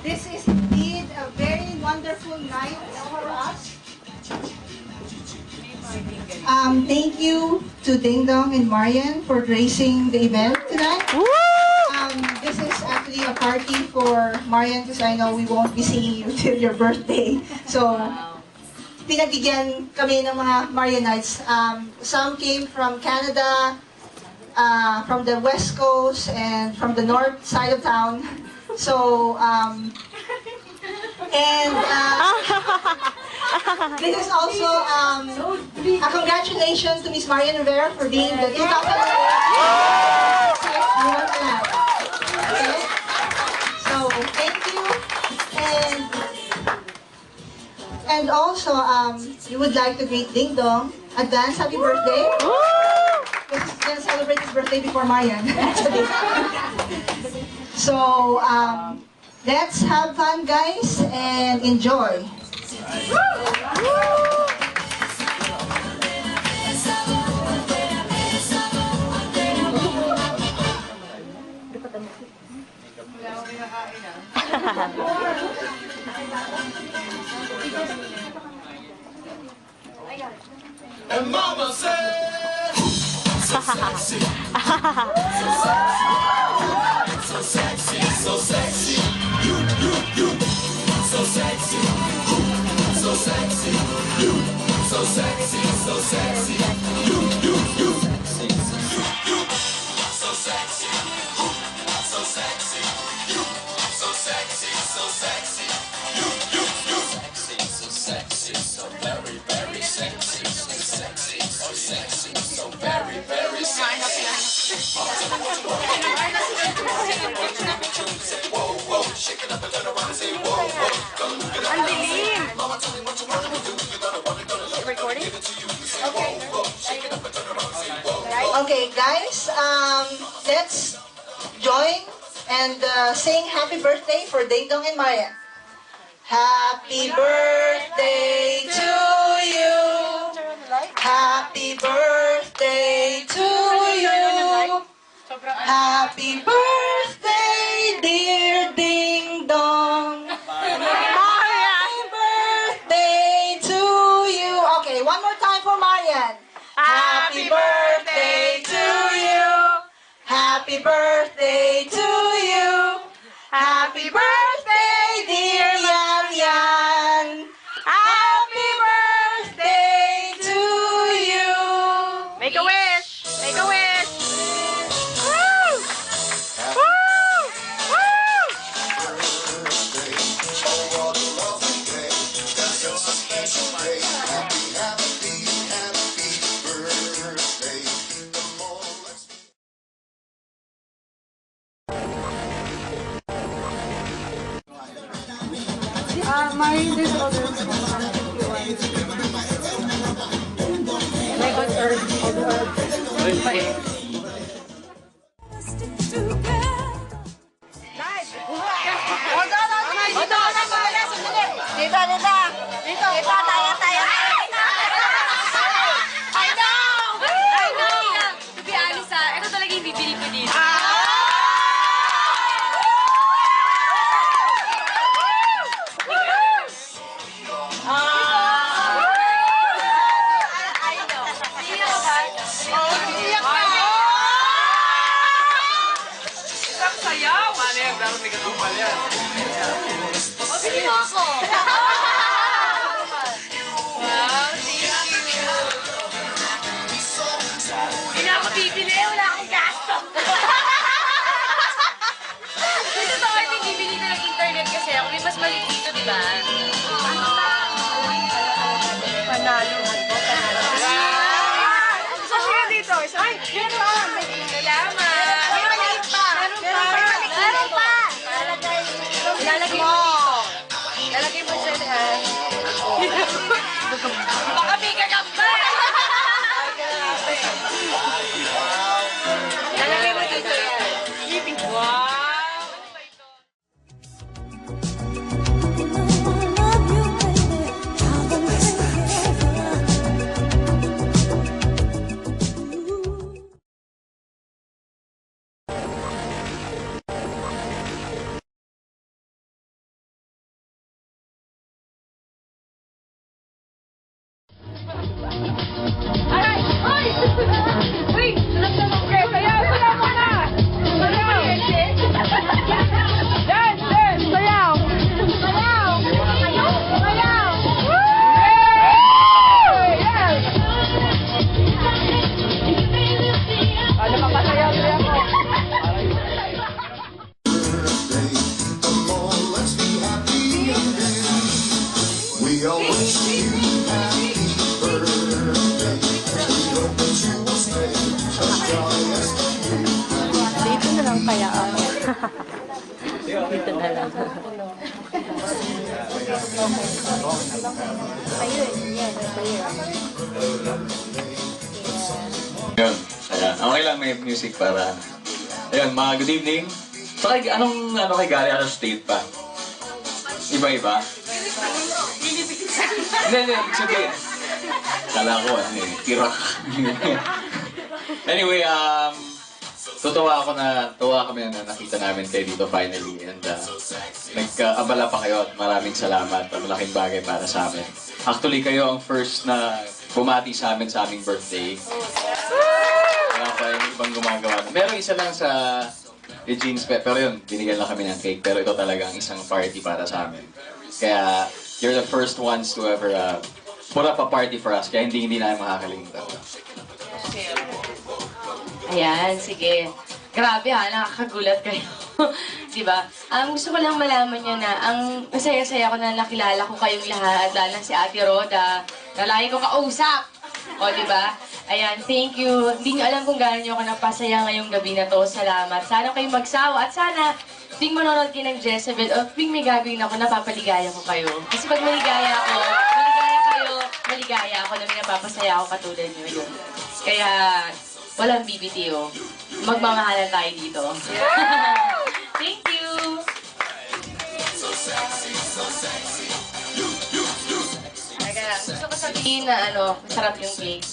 This is indeed a very wonderful night for us. Thank you to Ding Dong and Marian for gracing the event tonight. This is actually a party for Marian because I know we won't be seeing you till your birthday. So, pinagbigyan kami ng mga Marianites. Some came from Canada, from the West Coast, and from the north side of town. So, this is also a congratulations to Miss Marian Rivera for being the 2008 Okay? So, thank you. And also, we would like to greet Ding Dong. Advance happy birthday. Because he's going to celebrate his birthday before Marian. So, let's have fun, guys, and enjoy. And Mama said, so sexy, so sexy, so sexy, you, so sexy, so sexy, you, so sexy, so sexy, you, so sexy, so sexy, you, so sexy, so sexy, you, sexy, so sexy, so very, very sexy, so sexy, so sexy, so very, very sexy. Whoa, whoa, shake it up and turn around and say whoa, whoa. Mama, tell me what you wanna do. You gotta want it, gonna love it, gonna give it to you. You say whoa, whoa, shake it up and turn around and say whoa. Okay, guys, let's join and sing happy birthday for Ding Dong and Marian. Happy birthday to you. Happy birthday to you. Happy birthday, dear Ding Dong. Happy birthday to you. Okay, one more time for Marian. Happy birthday to you. Happy birthday to you. Happy birthday, dear Yan Yan. Happy birthday to you. Make a wish! Make a wish! Woo! Woo! Woo! Marian, there's other Aray! Ay! Wait! Okay, sayaw! Sayaw muna! Sayaw! Dance! Dance! Sayaw! Sayaw! Sayaw! Yes! Ano pa pasayaw? Sayaw mo! Come on, let's be happy again. We all wish you happy birthday. We hope that you will stay as young as you. Dito na lang kaya ako. Dito na lang. Yun. Ayan. Okay lang may music para... Ayun, mga good evening. So, anong kay Gary Arrow State pa? Iba-iba? Hindi, it's okay. Kala ko, tirak. Anyway, tuwa kami na nakita namin kayo dito finally. And nagkaabala pa kayo at maraming salamat. Malaking bagay para sa amin. Actually, kayo ang first na bumati sa amin sa aming birthday. Wala pa yung ibang gumagawa. Meron isa lang sa Regine's Pet, pero yun, binigyan lang kami ng cake. Pero ito talagang isang party para sa amin. Kaya, you're the first ones to ever put up a party for us. Kaya hindi namin makakalimutan. Ayan, sige. Grabe ha, nakakagulat kayo. Diba? Gusto ko lang malaman nyo na ang masaya-saya ko na nakilala ko kayong lahat. Lalo na si Ate Roda, na lagi ko kausap. O, diba? Ayan, thank you. Hindi nyo alam kung gaano nyo ako napasaya ngayong gabi na to. Salamat. Sana kayo magsawa. At sana, tuwing manonood kayo ng Jezebel, o tuwing may gagawin ako, napapaligaya ko kayo. Kasi pag maligaya ako, maligaya ako na may napapasaya ako katulad nyo yun. Kaya, walang BBTO. Magmamahalan tayo dito. Thank you! Teka lang, gusto ko sabihin na masarap yung cake.